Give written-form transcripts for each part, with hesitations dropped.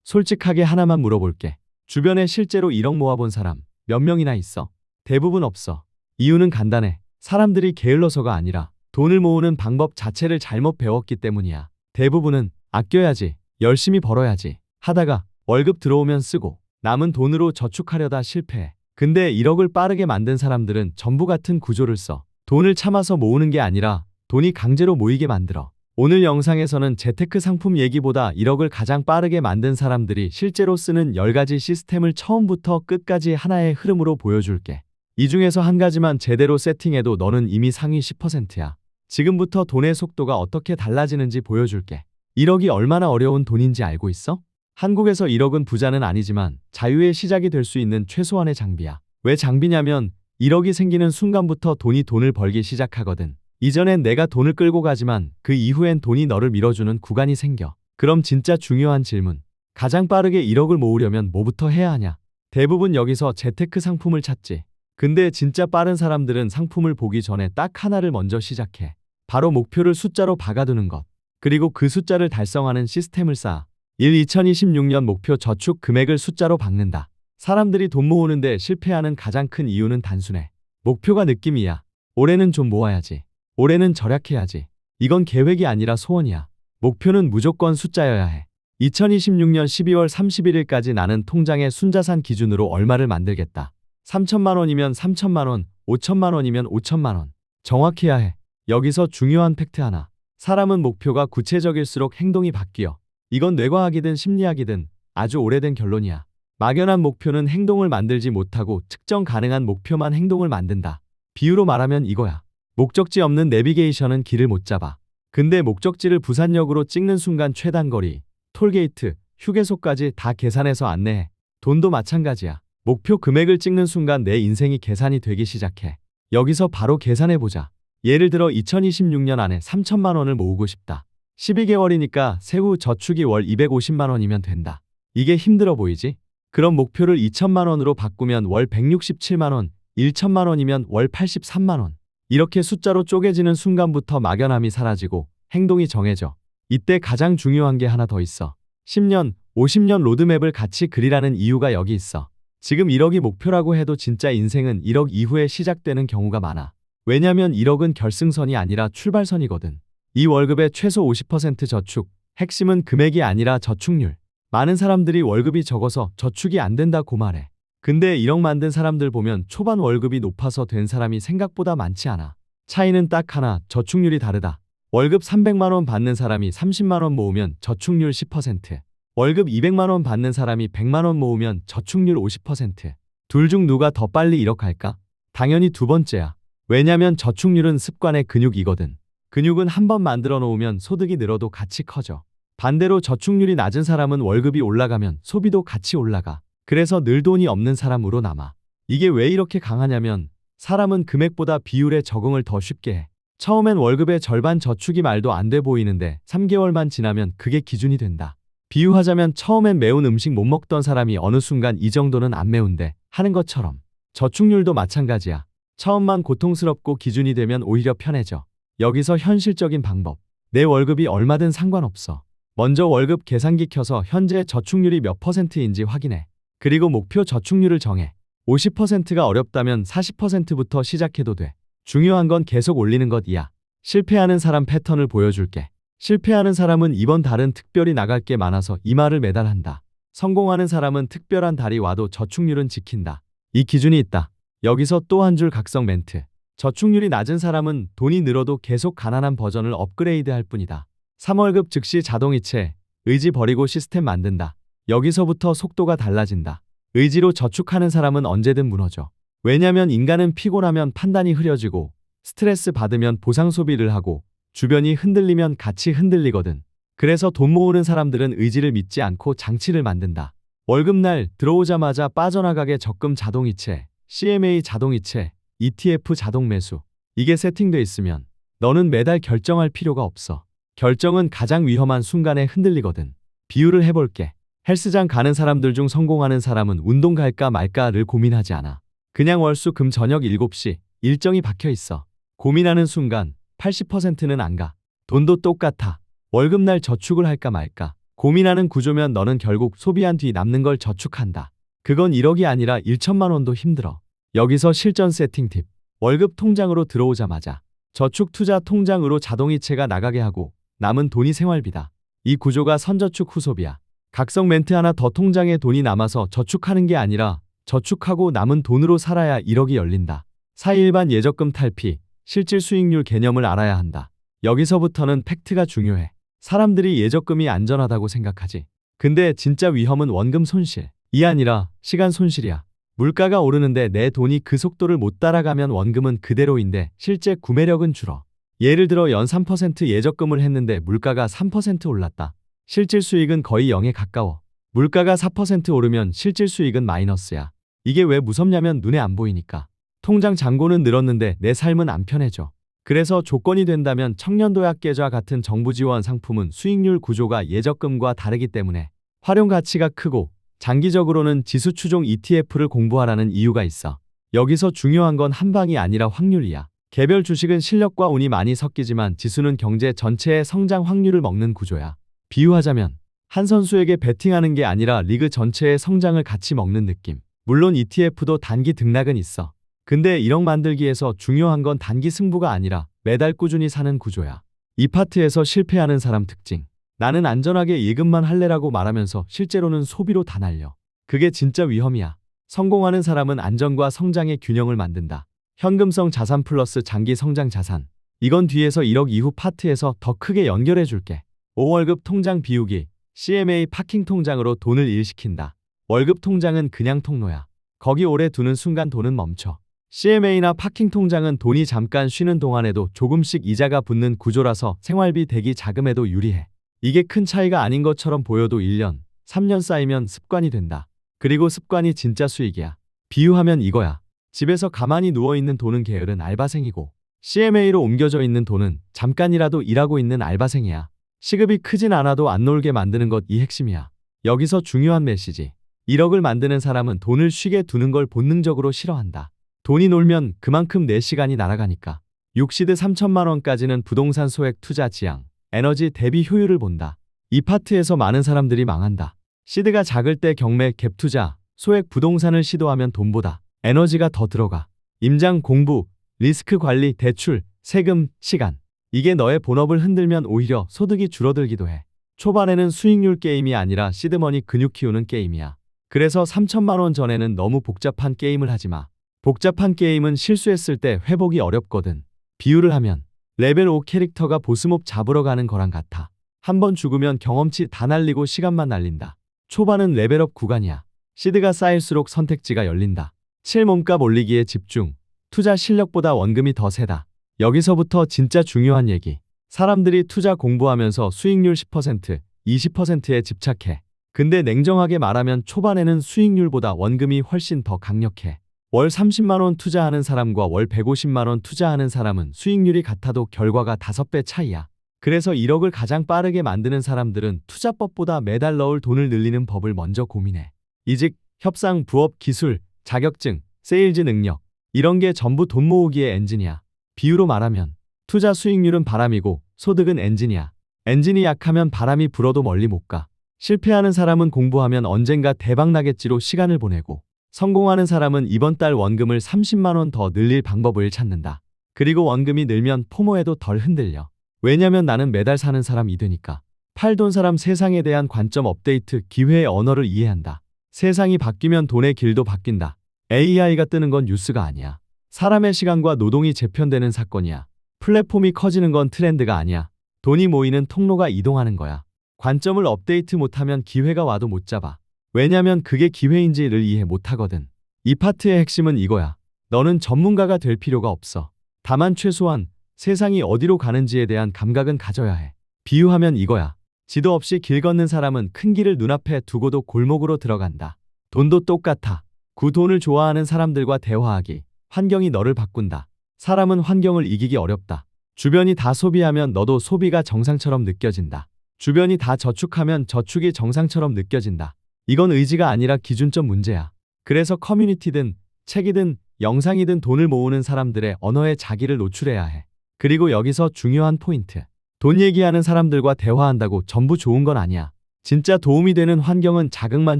솔직하게 하나만 물어볼게. 주변에 실제로 1억 모아본 사람 몇 명이나 있어? 대부분 없어. 이유는 간단해. 사람들이 게을러서가 아니라 돈을 모으는 방법 자체를 잘못 배웠기 때문이야. 대부분은 아껴야지, 열심히 벌어야지 하다가 월급 들어오면 쓰고 남은 돈으로 저축하려다 실패해. 근데 1억을 빠르게 만든 사람들은 전부 같은 구조를 써. 돈을 참아서 모으는 게 아니라 돈이 강제로 모이게 만들어. 오늘 영상에서는 재테크 상품 얘기보다 1억을 가장 빠르게 만든 사람들이 실제로 쓰는 10가지 시스템을 처음부터 끝까지 하나의 흐름으로 보여줄게. 이 중에서 한 가지만 제대로 세팅해도 너는 이미 상위 10%야. 지금부터 돈의 속도가 어떻게 달라지는지 보여줄게. 1억이 얼마나 어려운 돈인지 알고 있어? 한국에서 1억은 부자는 아니지만 자유의 시작이 될 수 있는 최소한의 장비야. 왜 장비냐면 1억이 생기는 순간부터 돈이 돈을 벌기 시작하거든. 이전엔 내가 돈을 끌고 가지만 그 이후엔 돈이 너를 밀어주는 구간이 생겨. 그럼 진짜 중요한 질문. 가장 빠르게 1억을 모으려면 뭐부터 해야 하냐? 대부분 여기서 재테크 상품을 찾지. 근데 진짜 빠른 사람들은 상품을 보기 전에 딱 하나를 먼저 시작해. 바로 목표를 숫자로 박아두는 것. 그리고 그 숫자를 달성하는 시스템을 쌓아. 2026년 목표 저축 금액을 숫자로 박는다. 사람들이 돈 모으는데 실패하는 가장 큰 이유는 단순해. 목표가 느낌이야. 올해는 좀 모아야지. 올해는 절약해야지. 이건 계획이 아니라 소원이야. 목표는 무조건 숫자여야 해. 2026년 12월 31일까지 나는 통장의 순자산 기준으로 얼마를 만들겠다. 3천만 원이면 3천만 원, 5천만 원이면 5천만 원. 정확해야 해. 여기서 중요한 팩트 하나. 사람은 목표가 구체적일수록 행동이 바뀌어. 이건 뇌과학이든 심리학이든 아주 오래된 결론이야. 막연한 목표는 행동을 만들지 못하고 측정 가능한 목표만 행동을 만든다. 비유로 말하면 이거야. 목적지 없는 내비게이션은 길을 못 잡아. 근데 목적지를 부산역으로 찍는 순간 최단거리, 톨게이트, 휴게소까지 다 계산해서 안내해. 돈도 마찬가지야. 목표 금액을 찍는 순간 내 인생이 계산이 되기 시작해. 여기서 바로 계산해보자. 예를 들어 2026년 안에 3천만 원을 모으고 싶다. 12개월이니까 세후 저축이 월 250만 원이면 된다. 이게 힘들어 보이지? 그럼 목표를 2천만 원으로 바꾸면 월 167만 원, 1천만 원이면 월 83만 원. 이렇게 숫자로 쪼개지는 순간부터 막연함이 사라지고 행동이 정해져. 이때 가장 중요한 게 하나 더 있어. 10년, 50년 로드맵을 같이 그리라는 이유가 여기 있어. 지금 1억이 목표라고 해도 진짜 인생은 1억 이후에 시작되는 경우가 많아. 왜냐면 1억은 결승선이 아니라 출발선이거든. 이 월급의 최소 50% 저축, 핵심은 금액이 아니라 저축률. 많은 사람들이 월급이 적어서 저축이 안 된다고 말해. 근데 1억 만든 사람들 보면 초반 월급이 높아서 된 사람이 생각보다 많지 않아. 차이는 딱 하나, 저축률이 다르다. 월급 300만 원 받는 사람이 30만 원 모으면 저축률 10%. 월급 200만 원 받는 사람이 100만 원 모으면 저축률 50%. 둘 중 누가 더 빨리 1억 할까? 당연히 두 번째야. 왜냐면 저축률은 습관의 근육이거든. 근육은 한번 만들어 놓으면 소득이 늘어도 같이 커져. 반대로 저축률이 낮은 사람은 월급이 올라가면 소비도 같이 올라가. 그래서 늘 돈이 없는 사람으로 남아. 이게 왜 이렇게 강하냐면 사람은 금액보다 비율에 적응을 더 쉽게 해. 처음엔 월급의 절반 저축이 말도 안 돼 보이는데 3개월만 지나면 그게 기준이 된다. 비유하자면 처음엔 매운 음식 못 먹던 사람이 어느 순간 이 정도는 안 매운데 하는 것처럼 저축률도 마찬가지야. 처음만 고통스럽고 기준이 되면 오히려 편해져. 여기서 현실적인 방법. 내 월급이 얼마든 상관없어. 먼저 월급 계산기 켜서 현재 저축률이 몇 %인지 확인해. 그리고 목표 저축률을 정해. 50%가 어렵다면 40%부터 시작해도 돼. 중요한 건 계속 올리는 것이야. 실패하는 사람 패턴을 보여줄게. 실패하는 사람은 이번 달은 특별히 나갈 게 많아서 이 말을 매달 한다. 성공하는 사람은 특별한 달이 와도 저축률은 지킨다. 이 기준이 있다. 여기서 또 한 줄 각성 멘트. 저축률이 낮은 사람은 돈이 늘어도 계속 가난한 버전을 업그레이드 할 뿐이다. 3월급 즉시 자동이체, 의지 버리고 시스템 만든다. 여기서부터 속도가 달라진다. 의지로 저축하는 사람은 언제든 무너져. 왜냐면 인간은 피곤하면 판단이 흐려지고 스트레스 받으면 보상 소비를 하고 주변이 흔들리면 같이 흔들리거든. 그래서 돈 모으는 사람들은 의지를 믿지 않고 장치를 만든다. 월급날 들어오자마자 빠져나가게 적금 자동이체, CMA 자동이체, ETF 자동 매수. 이게 세팅돼 있으면 너는 매달 결정할 필요가 없어. 결정은 가장 위험한 순간에 흔들리거든. 비유를 해볼게. 헬스장 가는 사람들 중 성공하는 사람은 운동 갈까 말까를 고민하지 않아. 그냥 월수 금 저녁 7시 일정이 박혀 있어. 고민하는 순간 80%는 안 가. 돈도 똑같아. 월급날 저축을 할까 말까 고민하는 구조면 너는 결국 소비한 뒤 남는 걸 저축한다. 그건 1억이 아니라 1천만 원도 힘들어. 여기서 실전 세팅 팁. 월급 통장으로 들어오자마자 저축 투자 통장으로 자동이체가 나가게 하고 남은 돈이 생활비다. 이 구조가 선저축 후소비야. 각성 멘트 하나 더. 통장에 돈이 남아서 저축하는 게 아니라 저축하고 남은 돈으로 살아야 1억이 열린다. 4. 일반 예적금 탈피, 실질 수익률 개념을 알아야 한다. 여기서부터는 팩트가 중요해. 사람들이 예적금이 안전하다고 생각하지. 근데 진짜 위험은 원금 손실. 이 아니라 시간 손실이야. 물가가 오르는데 내 돈이 그 속도를 못 따라가면 원금은 그대로인데 실제 구매력은 줄어. 예를 들어 연 3% 예적금을 했는데 물가가 3% 올랐다. 실질 수익은 거의 0에 가까워. 물가가 4% 오르면 실질 수익은 마이너스야. 이게 왜 무섭냐면 눈에 안 보이니까. 통장 잔고는 늘었는데 내 삶은 안 편해져. 그래서 조건이 된다면 청년도약 계좌 같은 정부 지원 상품은 수익률 구조가 예적금과 다르기 때문에 활용 가치가 크고 장기적으로는 지수 추종 ETF를 공부하라는 이유가 있어. 여기서 중요한 건 한 방이 아니라 확률이야. 개별 주식은 실력과 운이 많이 섞이지만 지수는 경제 전체의 성장 확률을 먹는 구조야. 비유하자면 한 선수에게 배팅하는 게 아니라 리그 전체의 성장을 같이 먹는 느낌. 물론 ETF도 단기 등락은 있어. 근데 1억 만들기에서 중요한 건 단기 승부가 아니라 매달 꾸준히 사는 구조야. 이 파트에서 실패하는 사람 특징. 나는 안전하게 예금만 할래라고 말하면서 실제로는 소비로 다 날려. 그게 진짜 위험이야. 성공하는 사람은 안전과 성장의 균형을 만든다. 현금성 자산 플러스 장기 성장 자산. 이건 뒤에서 1억 이후 파트에서 더 크게 연결해 줄게. 5월급 통장 비우기. CMA 파킹 통장으로 돈을 일시킨다. 월급 통장은 그냥 통로야. 거기 오래 두는 순간 돈은 멈춰. CMA나 파킹 통장은 돈이 잠깐 쉬는 동안에도 조금씩 이자가 붙는 구조라서 생활비 대기 자금에도 유리해. 이게 큰 차이가 아닌 것처럼 보여도 1년, 3년 쌓이면 습관이 된다. 그리고 습관이 진짜 수익이야. 비유하면 이거야. 집에서 가만히 누워있는 돈은 게으른 알바생이고 CMA로 옮겨져 있는 돈은 잠깐이라도 일하고 있는 알바생이야. 시급이 크진 않아도 안 놀게 만드는 것 이 핵심이야. 여기서 중요한 메시지. 1억을 만드는 사람은 돈을 쉬게 두는 걸 본능적으로 싫어한다. 돈이 놀면 그만큼 내 시간이 날아가니까. 6시드 3천만 원까지는 부동산 소액 투자 지향, 에너지 대비 효율을 본다. 이 파트에서 많은 사람들이 망한다. 시드가 작을 때 경매 갭 투자, 소액 부동산을 시도하면 돈보다 에너지가 더 들어가. 임장 공부, 리스크 관리, 대출, 세금, 시간. 이게 너의 본업을 흔들면 오히려 소득이 줄어들기도 해. 초반에는 수익률 게임이 아니라 시드머니 근육 키우는 게임이야. 그래서 3천만 원 전에는 너무 복잡한 게임을 하지 마. 복잡한 게임은 실수했을 때 회복이 어렵거든. 비유를 하면 레벨 5 캐릭터가 보스몹 잡으러 가는 거랑 같아. 한 번 죽으면 경험치 다 날리고 시간만 날린다. 초반은 레벨업 구간이야. 시드가 쌓일수록 선택지가 열린다. 7. 몸값 올리기에 집중. 투자 실력보다 원금이 더 세다. 여기서부터 진짜 중요한 얘기. 사람들이 투자 공부하면서 수익률 10%, 20%에 집착해. 근데 냉정하게 말하면 초반에는 수익률보다 원금이 훨씬 더 강력해. 월 30만 원 투자하는 사람과 월 150만 원 투자하는 사람은 수익률이 같아도 결과가 5배 차이야. 그래서 1억을 가장 빠르게 만드는 사람들은 투자법보다 매달 넣을 돈을 늘리는 법을 먼저 고민해. 이직, 협상, 부업, 기술, 자격증, 세일즈 능력. 이런 게 전부 돈 모으기의 엔진이야. 비유로 말하면 투자 수익률은 바람이고 소득은 엔진이야. 엔진이 약하면 바람이 불어도 멀리 못 가. 실패하는 사람은 공부하면 언젠가 대박 나겠지로 시간을 보내고 성공하는 사람은 이번 달 원금을 30만 원 더 늘릴 방법을 찾는다. 그리고 원금이 늘면 포모에도 덜 흔들려. 왜냐면 나는 매달 사는 사람이 되니까. 팔돈 사람 세상에 대한 관점 업데이트 기회의 언어를 이해한다. 세상이 바뀌면 돈의 길도 바뀐다. AI가 뜨는 건 뉴스가 아니야. 사람의 시간과 노동이 재편되는 사건이야. 플랫폼이 커지는 건 트렌드가 아니야. 돈이 모이는 통로가 이동하는 거야. 관점을 업데이트 못하면 기회가 와도 못 잡아. 왜냐면 그게 기회인지를 이해 못하거든. 이 파트의 핵심은 이거야. 너는 전문가가 될 필요가 없어. 다만 최소한 세상이 어디로 가는지에 대한 감각은 가져야 해. 비유하면 이거야. 지도 없이 길 걷는 사람은 큰 길을 눈앞에 두고도 골목으로 들어간다. 돈도 똑같아. 그 돈을 좋아하는 사람들과 대화하기. 환경이 너를 바꾼다. 사람은 환경을 이기기 어렵다. 주변이 다 소비하면 너도 소비가 정상처럼 느껴진다. 주변이 다 저축하면 저축이 정상처럼 느껴진다. 이건 의지가 아니라 기준점 문제야. 그래서 커뮤니티든 책이든 영상이든 돈을 모으는 사람들의 언어에 자기를 노출해야 해. 그리고 여기서 중요한 포인트. 돈 얘기하는 사람들과 대화한다고 전부 좋은 건 아니야. 진짜 도움이 되는 환경은 자극만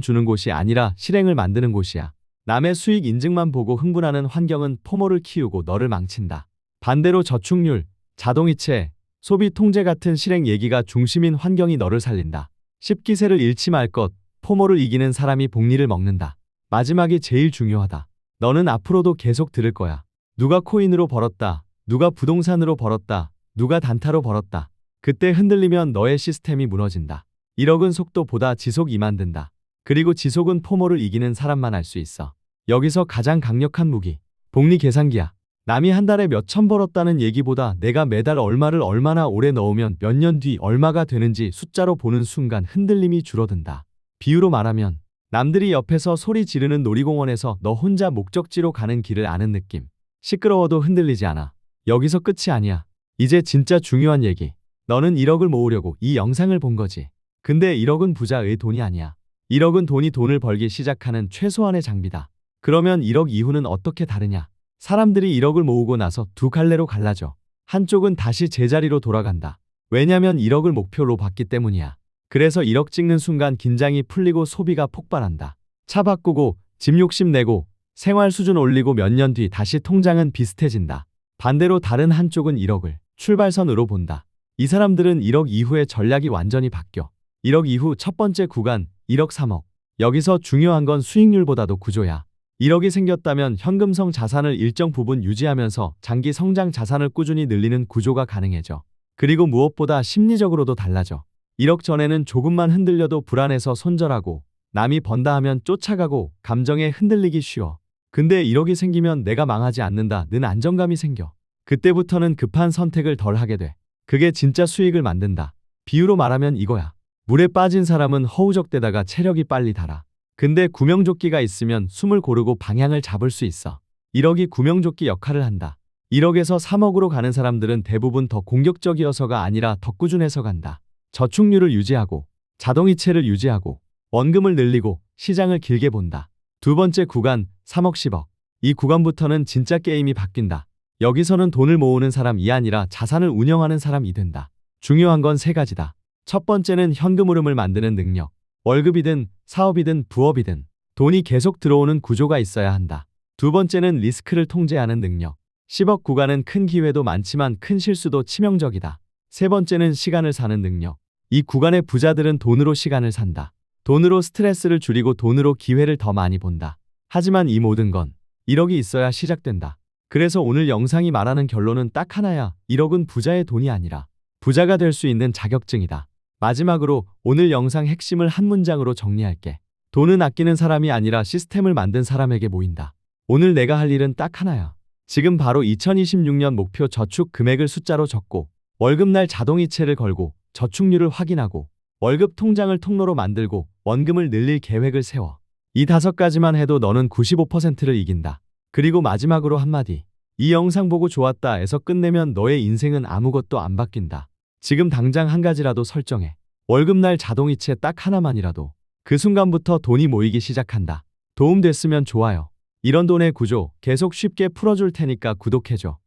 주는 곳이 아니라 실행을 만드는 곳이야. 남의 수익 인증만 보고 흥분하는 환경은 포모를 키우고 너를 망친다. 반대로 저축률, 자동이체, 소비 통제 같은 실행 얘기가 중심인 환경이 너를 살린다. 10기세를 잃지 말 것, 포모를 이기는 사람이 복리를 먹는다. 마지막이 제일 중요하다. 너는 앞으로도 계속 들을 거야. 누가 코인으로 벌었다. 누가 부동산으로 벌었다. 누가 단타로 벌었다. 그때 흔들리면 너의 시스템이 무너진다. 1억은 속도보다 지속이 만든다. 그리고 지속은 포모를 이기는 사람만 할 수 있어. 여기서 가장 강력한 무기, 복리 계산기야. 남이 한 달에 몇천 벌었다는 얘기보다 내가 매달 얼마를 얼마나 오래 넣으면 몇 년 뒤 얼마가 되는지 숫자로 보는 순간 흔들림이 줄어든다. 비유로 말하면 남들이 옆에서 소리 지르는 놀이공원에서 너 혼자 목적지로 가는 길을 아는 느낌. 시끄러워도 흔들리지 않아. 여기서 끝이 아니야. 이제 진짜 중요한 얘기. 너는 1억을 모으려고 이 영상을 본 거지. 근데 1억은 부자의 돈이 아니야. 1억은 돈을 벌기 시작하는 최소한의 장비다. 그러면 1억 이후는 어떻게 다르냐? 사람들이 1억을 모으고 나서 두 갈래로 갈라져. 한쪽은 다시 제자리로 돌아간다. 왜냐면 1억을 목표로 봤기 때문이야. 그래서 1억 찍는 순간 긴장이 풀리고 소비가 폭발한다. 차 바꾸고, 집 욕심 내고, 생활 수준 올리고 몇 년 뒤 다시 통장은 비슷해진다. 반대로 다른 한쪽은 1억을 출발선으로 본다. 이 사람들은 1억 이후의 전략이 완전히 바뀌어. 1억 이후 첫 번째 구간, 1억 3억. 여기서 중요한 건 수익률보다도 구조야. 1억이 생겼다면 현금성 자산을 일정 부분 유지하면서 장기 성장 자산을 꾸준히 늘리는 구조가 가능해져. 그리고 무엇보다 심리적으로도 달라져. 1억 전에는 조금만 흔들려도 불안해서 손절하고 남이 번다 하면 쫓아가고 감정에 흔들리기 쉬워. 근데 1억이 생기면 내가 망하지 않는다는 안정감이 생겨. 그때부터는 급한 선택을 덜 하게 돼. 그게 진짜 수익을 만든다. 비유로 말하면 이거야. 물에 빠진 사람은 허우적대다가 체력이 빨리 닳아. 근데 구명조끼가 있으면 숨을 고르고 방향을 잡을 수 있어. 1억이 구명조끼 역할을 한다. 1억에서 3억으로 가는 사람들은 대부분 더 공격적이어서가 아니라 더 꾸준해서 간다. 저축률을 유지하고, 자동이체를 유지하고, 원금을 늘리고, 시장을 길게 본다. 두 번째 구간, 3억 10억. 이 구간부터는 진짜 게임이 바뀐다. 여기서는 돈을 모으는 사람이 아니라 자산을 운영하는 사람이 된다. 중요한 건 세 가지다. 첫 번째는 현금 흐름을 만드는 능력. 월급이든 사업이든 부업이든 돈이 계속 들어오는 구조가 있어야 한다. 두 번째는 리스크를 통제하는 능력. 10억 구간은 큰 기회도 많지만 큰 실수도 치명적이다. 세 번째는 시간을 사는 능력. 이 구간의 부자들은 돈으로 시간을 산다. 돈으로 스트레스를 줄이고 돈으로 기회를 더 많이 본다. 하지만 이 모든 건 1억이 있어야 시작된다. 그래서 오늘 영상이 말하는 결론은 딱 하나야. 1억은 부자의 돈이 아니라 부자가 될 수 있는 자격증이다. 마지막으로 오늘 영상 핵심을 한 문장으로 정리할게. 돈은 아끼는 사람이 아니라 시스템을 만든 사람에게 모인다. 오늘 내가 할 일은 딱 하나야. 지금 바로 2026년 목표 저축 금액을 숫자로 적고 월급날 자동이체를 걸고 저축률을 확인하고 월급 통장을 통로로 만들고 원금을 늘릴 계획을 세워. 이 5가지만 해도 너는 95%를 이긴다. 그리고 마지막으로 한마디. 이 영상 보고 좋았다에서 끝내면 너의 인생은 아무것도 안 바뀐다. 지금 당장 한 가지라도 설정해. 월급날 자동이체 딱 하나만이라도. 그 순간부터 돈이 모이기 시작한다. 도움됐으면 좋아요. 이런 돈의 구조 계속 쉽게 풀어줄 테니까 구독해줘.